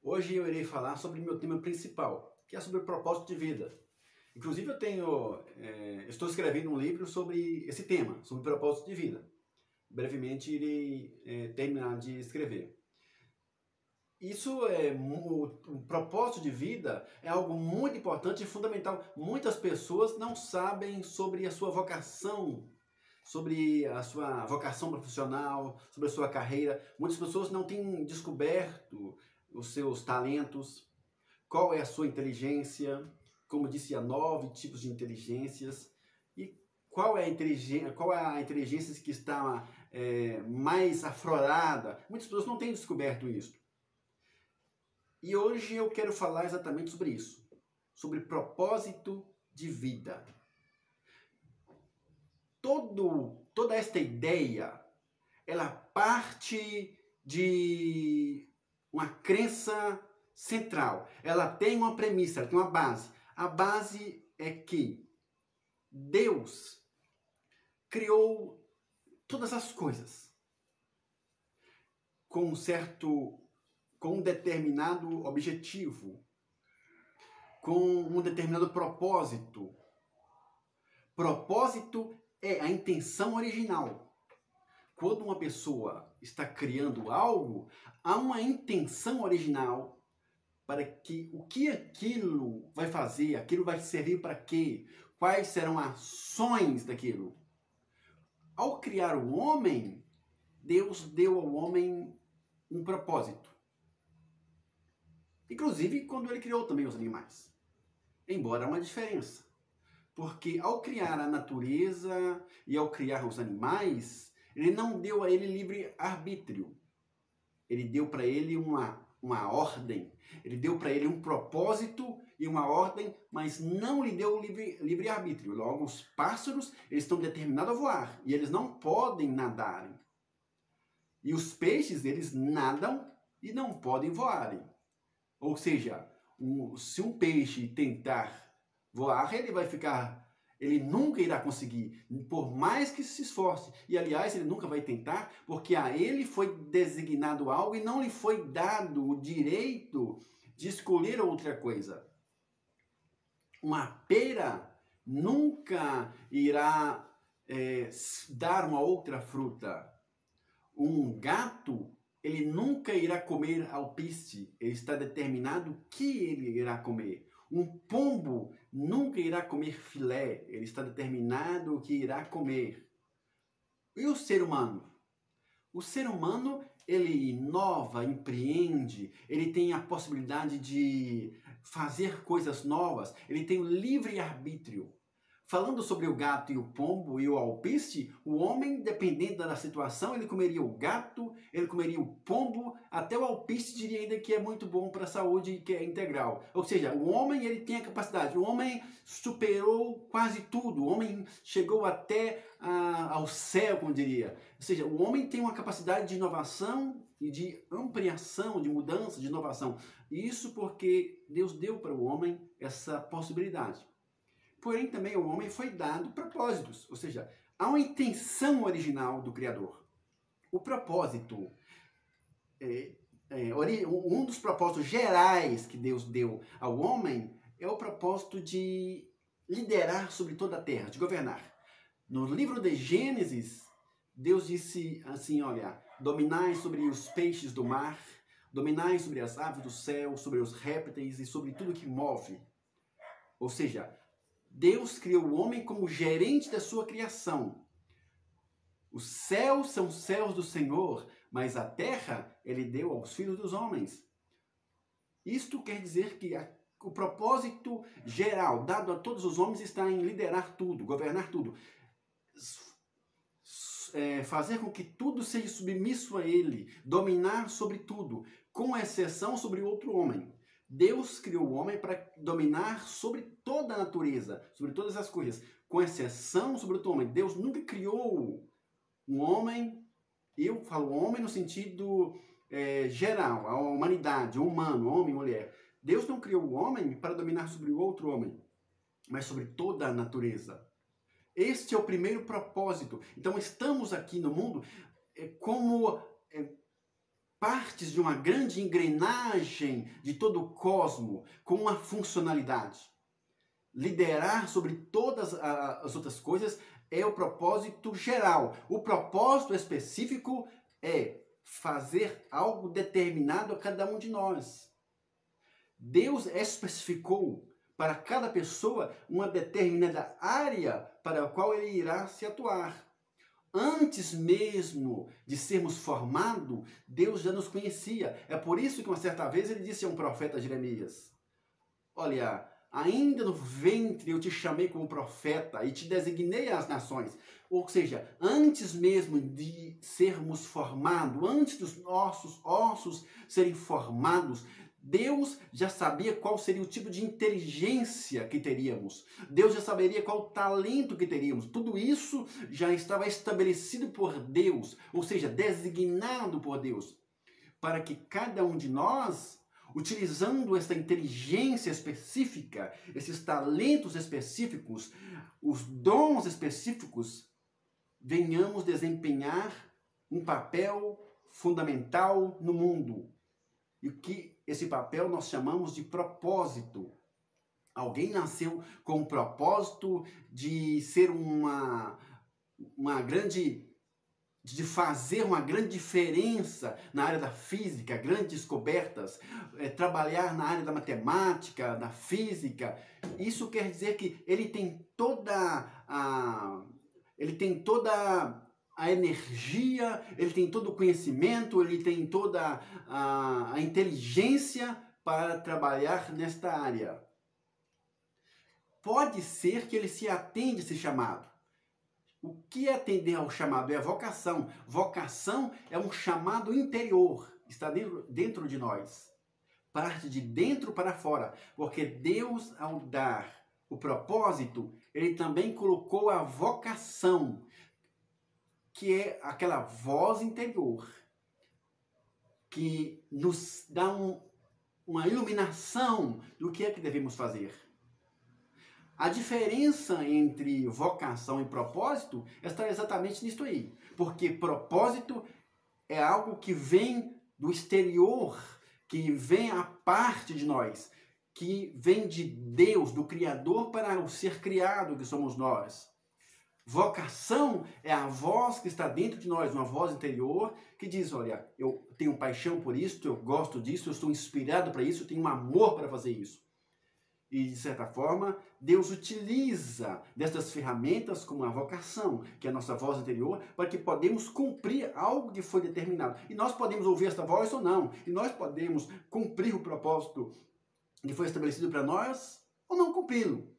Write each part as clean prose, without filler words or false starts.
Hoje eu irei falar sobre o meu tema principal, que é sobre o propósito de vida. Inclusive estou escrevendo um livro sobre esse tema, sobre o propósito de vida. Brevemente irei terminar de escrever. O propósito de vida é algo muito importante e fundamental. Muitas pessoas não sabem sobre a sua vocação, sobre a sua vocação profissional, sobre a sua carreira. Muitas pessoas não têm descoberto os seus talentos, qual é a sua inteligência, como disse, há 9 tipos de inteligências, e qual é a inteligência que está mais aflorada. Muitas pessoas não têm descoberto isso. E hoje eu quero falar exatamente sobre isso, sobre propósito de vida. Toda esta ideia, ela parte de uma crença central. Ela tem uma premissa, ela tem uma base. A base é que Deus criou todas as coisas com um determinado objetivo, com um determinado propósito. Propósito é a intenção original. Quando uma pessoa está criando algo, há uma intenção original para que o que aquilo vai fazer, aquilo vai servir para quê, quais serão as ações daquilo. Ao criar o homem, Deus deu ao homem um propósito. Inclusive quando ele criou também os animais. Embora há uma diferença. Porque ao criar a natureza e ao criar os animais, ele não deu a ele livre arbítrio. Ele deu para ele uma ordem. Ele deu para ele um propósito e uma ordem, mas não lhe deu livre arbítrio. Logo, os pássaros, eles estão determinados a voar e eles não podem nadar. E os peixes, eles nadam e não podem voar. Ou seja, se um peixe tentar voar, ele nunca irá conseguir, por mais que se esforce. E aliás, ele nunca vai tentar, porque a ele foi designado algo e não lhe foi dado o direito de escolher outra coisa. Uma pera nunca irá dar uma outra fruta. Um gato, ele nunca irá comer alpiste, ele está determinado o que ele irá comer. Um pombo nunca irá comer filé, ele está determinado o que irá comer. E o ser humano? O ser humano, ele inova, empreende, ele tem a possibilidade de fazer coisas novas, ele tem o livre-arbítrio. Falando sobre o gato e o pombo e o alpiste, o homem, dependendo da situação, ele comeria o gato, ele comeria o pombo, até o alpiste diria ainda que é muito bom para a saúde, que é integral. Ou seja, o homem ele tem a capacidade, o homem superou quase tudo, o homem chegou até ao céu, como diria. Ou seja, o homem tem uma capacidade de inovação e de ampliação, de mudança, de inovação. Isso porque Deus deu para o homem essa possibilidade. Porém, também ao homem foi dado propósitos, ou seja, há uma intenção original do Criador. O propósito, um dos propósitos gerais que Deus deu ao homem é o propósito de liderar sobre toda a terra, de governar. No livro de Gênesis, Deus disse assim, olha, dominai sobre os peixes do mar, dominai sobre as aves do céu, sobre os répteis e sobre tudo que move. Ou seja, Deus criou o homem como gerente da sua criação. Os céus são os céus do Senhor, mas a terra ele deu aos filhos dos homens. Isto quer dizer que o propósito geral dado a todos os homens está em liderar tudo, governar tudo. Fazer com que tudo seja submisso a ele, dominar sobre tudo, com exceção sobre o outro homem. Deus criou o homem para dominar sobre toda a natureza, sobre todas as coisas, com exceção sobre o homem. Deus nunca criou um homem, eu falo homem no sentido geral, a humanidade, o humano, homem e mulher. Deus não criou o homem para dominar sobre o outro homem, mas sobre toda a natureza. Este é o primeiro propósito. Então estamos aqui no mundo como partes de uma grande engrenagem de todo o cosmo com uma funcionalidade. Liderar sobre todas as outras coisas é o propósito geral. O propósito específico é fazer algo determinado a cada um de nós. Deus especificou para cada pessoa uma determinada área para a qual ele irá se atuar. Antes mesmo de sermos formados, Deus já nos conhecia. É por isso que uma certa vez ele disse a um profeta Jeremias: olha, ainda no ventre eu te chamei como profeta e te designei às nações. Ou seja, antes mesmo de sermos formados, antes dos nossos ossos serem formados, Deus já sabia qual seria o tipo de inteligência que teríamos. Deus já saberia qual o talento que teríamos. Tudo isso já estava estabelecido por Deus, ou seja, designado por Deus, para que cada um de nós, utilizando essa inteligência específica, esses talentos específicos, os dons específicos, venhamos desempenhar um papel fundamental no mundo. E que esse papel nós chamamos de propósito. Alguém nasceu com o propósito de ser de fazer uma grande diferença na área da física, grandes descobertas, trabalhar na área da matemática, da física. Isso quer dizer que ele tem toda a energia, ele tem todo o conhecimento, ele tem toda a inteligência para trabalhar nesta área. Pode ser que ele se atende a esse chamado. O que é atender ao chamado? É a vocação. Vocação é um chamado interior, está dentro de nós. Parte de dentro para fora. Porque Deus, ao dar o propósito, ele também colocou a vocação, que é aquela voz interior, que nos dá uma iluminação do que é que devemos fazer. A diferença entre vocação e propósito está exatamente nisso aí. Porque propósito é algo que vem do exterior, que vem à parte de nós, que vem de Deus, do Criador, para o ser criado que somos nós. Vocação é a voz que está dentro de nós, uma voz interior que diz, olha, eu tenho paixão por isso, eu gosto disso, eu estou inspirado para isso, eu tenho um amor para fazer isso. E, de certa forma, Deus utiliza dessas ferramentas como a vocação, que é a nossa voz interior, para que podemos cumprir algo que foi determinado. E nós podemos ouvir esta voz ou não. E nós podemos cumprir o propósito que foi estabelecido para nós ou não cumpri-lo.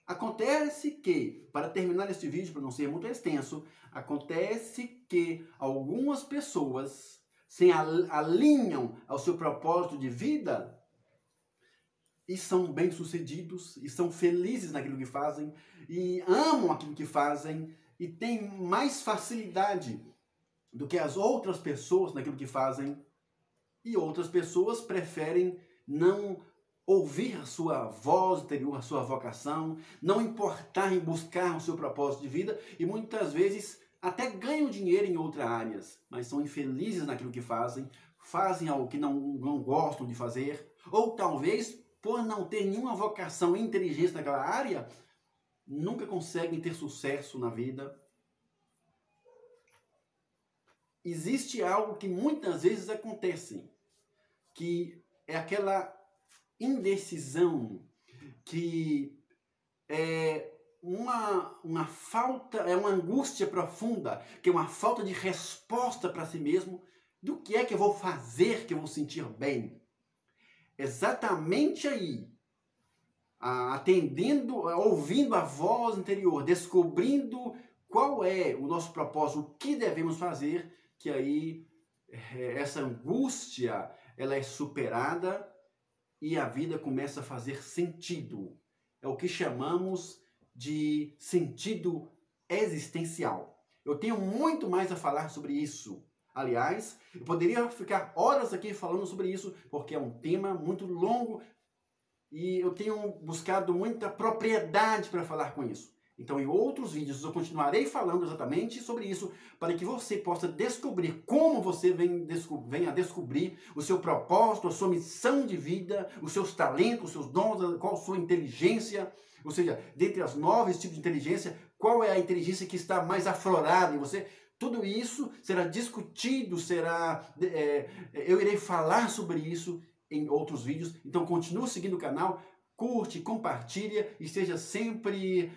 Acontece que, para terminar este vídeo, para não ser muito extenso, acontece que algumas pessoas se alinham ao seu propósito de vida e são bem-sucedidos, e são felizes naquilo que fazem, e amam aquilo que fazem, e têm mais facilidade do que as outras pessoas naquilo que fazem, e outras pessoas preferem não ouvir a sua voz interior, a sua vocação, não importar em buscar o seu propósito de vida, e muitas vezes até ganham dinheiro em outras áreas, mas são infelizes naquilo que fazem, fazem algo que não gostam de fazer, ou talvez por não ter nenhuma vocação e inteligência naquela área, nunca conseguem ter sucesso na vida. Existe algo que muitas vezes acontece, que é aquela indecisão, que é uma falta, é uma angústia profunda, que é uma falta de resposta para si mesmo, do que é que eu vou fazer que eu vou sentir bem. Exatamente aí, ouvindo a voz interior, descobrindo qual é o nosso propósito, o que devemos fazer, que aí essa angústia ela é superada e a vida começa a fazer sentido. É o que chamamos de sentido existencial. Eu tenho muito mais a falar sobre isso. Aliás, eu poderia ficar horas aqui falando sobre isso, porque é um tema muito longo e eu tenho buscado muita propriedade para falar com isso. Então, em outros vídeos, eu continuarei falando exatamente sobre isso, para que você possa descobrir como você vem a descobrir o seu propósito, a sua missão de vida, os seus talentos, os seus dons, qual a sua inteligência. Ou seja, dentre as 9 tipos de inteligência, qual é a inteligência que está mais aflorada em você? Tudo isso será discutido, eu irei falar sobre isso em outros vídeos. Então, continue seguindo o canal, curte, compartilha e esteja sempre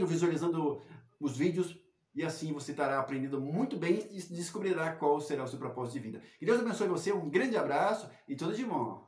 visualizando os vídeos, e assim você estará aprendendo muito bem e descobrirá qual será o seu propósito de vida. Que Deus abençoe você, um grande abraço e tudo de bom.